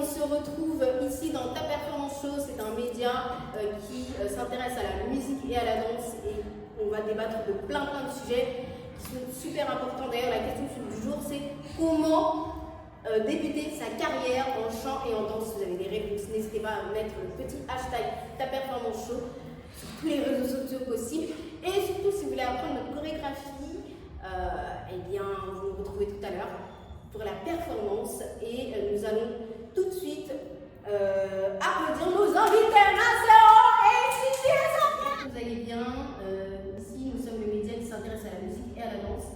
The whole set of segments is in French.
on se retrouve ici dans Ta Performance Show. C'est un média qui s'intéresse à la musique et à la danse et on va débattre de plein de sujets qui sont super importants. D'ailleurs, la question du jour, c'est comment débuter sa carrière en chant et en danse. Si vous avez des réponses, n'hésitez pas à mettre le petit hashtag Ta Performance Show sur tous les réseaux sociaux possibles. Et surtout, si vous voulez apprendre notre chorégraphie, eh bien, vous nous retrouvez tout à l'heure pour la performance et nous allons tout de suite applaudir nos invités nationaux et Cindy et Sophia. Vous allez bien, ici nous sommes le média qui s'intéresse à la musique et à la danse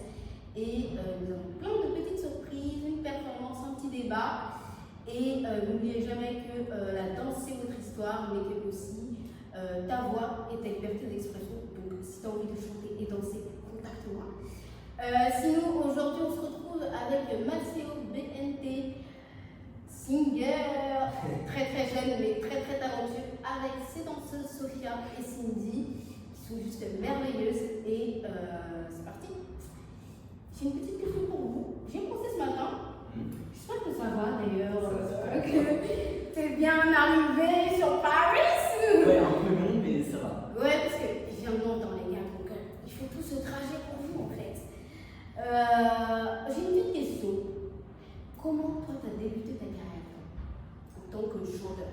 et nous avons plein de petites surprises, une performance, un petit débat et n'oubliez jamais que la danse c'est votre histoire mais que aussi ta voix est ta liberté d'expression. Donc si tu as envie de chanter et danser, contacte-moi. Sinon, aujourd'hui, on se retrouve avec Matteo BNT, singer, très jeune mais très talentueux, avec ses danseuses Sophia et Cindy, qui sont juste merveilleuses. Et c'est parti. J'ai une petite question pour vous. J'ai pensé ce matin, j'espère que ça va d'ailleurs, que t'es bien arrivé sur Paris. Ouais, un peu long, mais ça va. Ouais, parce que je viens de m'entendre, les gars, donc il faut tout ce trajet pour vous en fait. J'ai une petite question. Comment toi t'as débuté ta carrière en tant que chanteur?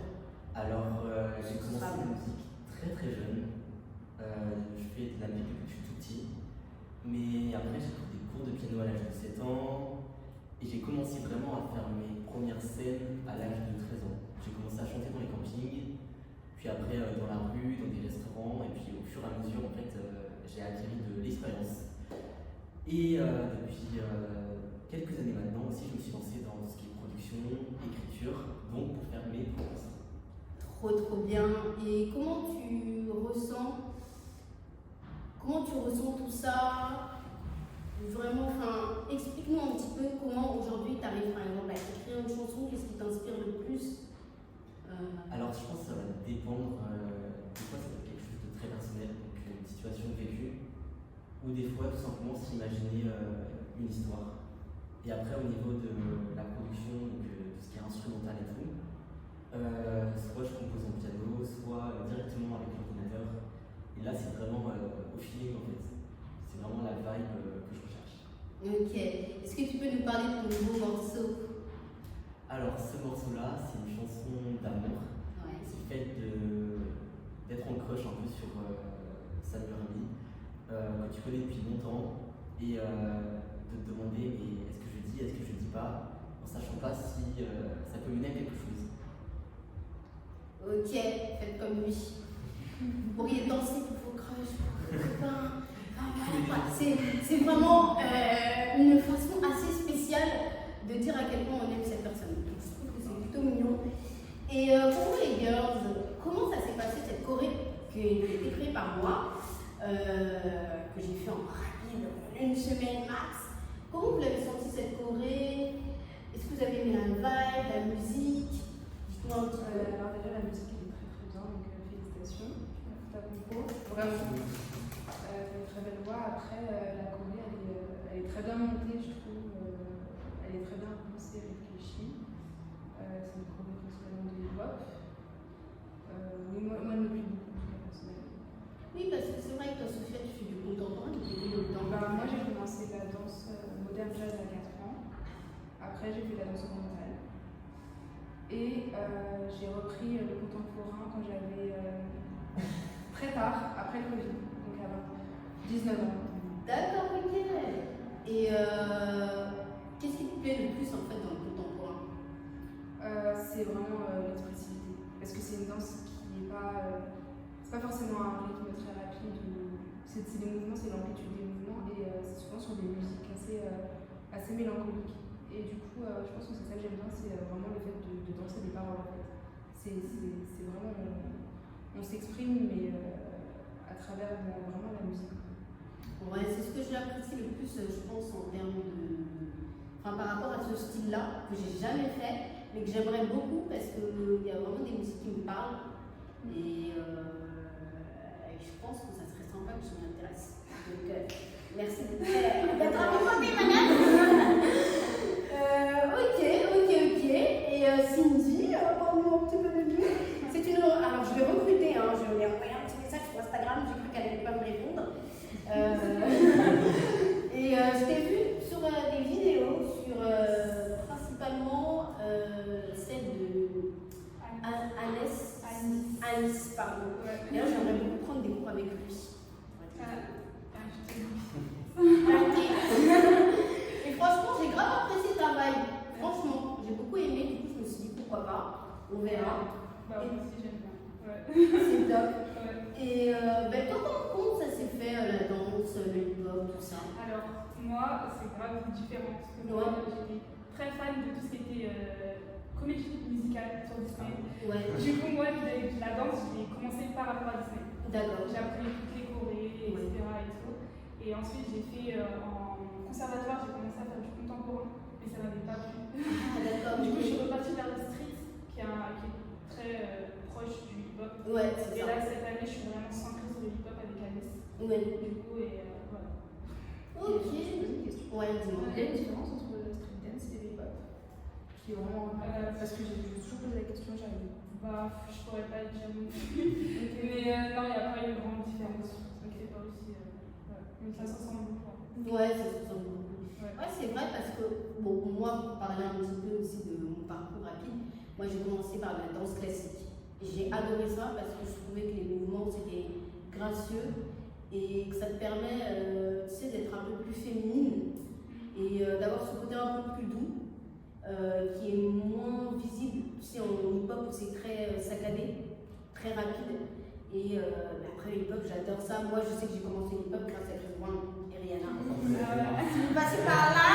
Alors, j'ai commencé la musique très jeune. Je fais de la musique depuis que je suis tout petit. Mais après, j'ai pris des cours de piano à l'âge de 7 ans. Et j'ai commencé vraiment à faire mes premières scènes à l'âge de 13 ans. J'ai commencé à chanter dans les campings, puis après dans la rue, dans des restaurants. Et puis au fur et à mesure, en fait, j'ai acquis de l'expérience. Et depuis quelques années maintenant aussi, je me suis lancé dans ce qui est production, écriture, donc pour faire mes propres. Trop bien. Et comment tu ressens tout ça? Vraiment, explique-nous un petit peu comment aujourd'hui tu arrives par exemple à écrire une chanson, qu'est-ce qui t'inspire le plus? Alors je pense que ça va dépendre, des fois ça va être quelque chose de très personnel, donc une situation vécue, ou des fois tout simplement s'imaginer une histoire. Et après au niveau de la production, donc tout ce qui est instrumental et tout, soit je compose en piano, soit directement avec l'ordinateur. Et là c'est vraiment au feeling en fait, c'est vraiment la vibe que je recherche. Ok, est-ce que tu peux nous parler de ton nouveau morceau? Alors ce morceau-là, c'est une chanson d'amour. Ouais. C'est le fait d'être en crush un peu sur sa meilleure amie, que tu connais depuis longtemps, et de te demander mais est-ce que je dis, est-ce que je dis pas, en sachant pas si ça peut mener à quelque chose. Ok, faites comme lui. Vous pourriez danser pour vos crushs, pour vos copains. C'est vraiment une façon assez spéciale de dire à quel point on aime cette personne. Donc, je trouve que c'est plutôt mignon. Et pour vous les girls, comment ça s'est passé cette choré qui a été créée par moi, que j'ai fait en rapide, une semaine max? Comment vous l'avez senti cette choré? Est-ce que vous avez aimé la vibe, la musique? Dites-moi un petit peu. Alors déjà la musique elle est très bien, donc félicitations pour ta compo. Vraiment. Très belle voix. Après, la choré, elle est très bien montée, je trouve. Elle est très bien pensée, réfléchie. C'est une choré principalement de hip-hop. Oui, moi, elle me plaît beaucoup, personnellement. Oui, parce que c'est vrai que toi, Sophia, tu fais du contemporain, tu fais du contemporain. Moi, j'ai commencé la danse moderne jazz à 4 ans. Après, j'ai fait la danse orientale. Et j'ai repris le contemporain quand j'avais très tard, après le Covid, donc à 19 ans. D'accord, ok. Et qu'est-ce qui te plaît le plus en fait dans le contemporain? C'est vraiment l'expressivité. Parce que c'est une danse qui n'est pas. C'est pas forcément un rythme très rapide. C'est des mouvements, c'est l'amplitude des mouvements. Et c'est souvent sur des musiques assez mélancoliques. Et du coup, je pense que c'est ça que j'aime bien, c'est vraiment le fait de danser des paroles en fait. C'est vraiment. On s'exprime, mais à travers vraiment la musique. Ouais, c'est ce que j'apprécie le plus, je pense, en termes de. Enfin, par rapport à ce style-là, que j'ai jamais fait, mais que j'aimerais beaucoup parce qu'il y a vraiment des musiques qui me parlent. Et je pense que ça serait sympa que je m'y intéresse. Donc, merci d'être avec moi, madame. Ok. Et Cindy, On verra. Bah, moi aussi, j'aime bien. Ouais. C'est top. Ouais. Et toi, comment ça s'est fait la danse, le hip-hop, tout ça? Alors, moi, c'est grave différent parce que moi, j'étais très fan de tout ce qui était comédie musicale sur Disney. Ouais. Du coup, moi, la danse, j'ai commencé par rapport à Disney. D'accord. J'ai appris toutes les chorés, etc. Et tout. Et ensuite, j'ai fait en conservatoire, j'ai commencé à faire du contemporain, mais ça m'avait pas plu. Ah, d'accord. Du coup, je suis repartie vers le street, qui est très proche du hip-hop. Ouais, c'est Et ça. là, cette année, je suis vraiment centrée sur le hip-hop avec Alice. Ouais. Du coup, et voilà. Ok. Je me pose une question. Ouais, dis-moi. Il y a une différence entre le street dance et le hip-hop? Qui est vraiment. Parce que j'ai toujours posé la question, j'arrive. Bah, je pourrais pas dire non plus. Mais non, il n'y a pas une grande différence. Donc, c'est pas aussi. Mais ça se ressemble beaucoup. Ouais, ça se sent beaucoup. Ouais. Ouais, c'est vrai parce que, bon, moi, pour parler un petit peu aussi de mon parcours rapide, moi j'ai commencé par la danse classique. J'ai adoré ça parce que je trouvais que les mouvements c'était gracieux et que ça te permet, tu sais, d'être un peu plus féminine et d'avoir ce côté un peu plus doux qui est moins visible. Tu sais, en hip-hop c'est très saccadé, très rapide. Et après le hip-hop, j'adore ça. Moi, je sais que j'ai commencé le hip-hop grâce à Chris Brown et Rihanna. Si vous passez par là,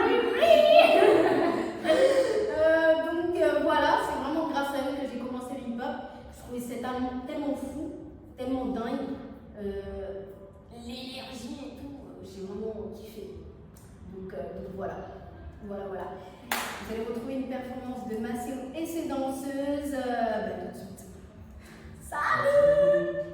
oui, oui. Donc voilà, c'est vraiment grâce à eux que j'ai commencé le hip-hop. Je trouvais cet amour tellement fou, tellement dingue. L'énergie et tout, j'ai vraiment kiffé. Donc voilà. Voilà. Vous allez retrouver une performance de Maceo et ses danseuses tout de suite. Salut!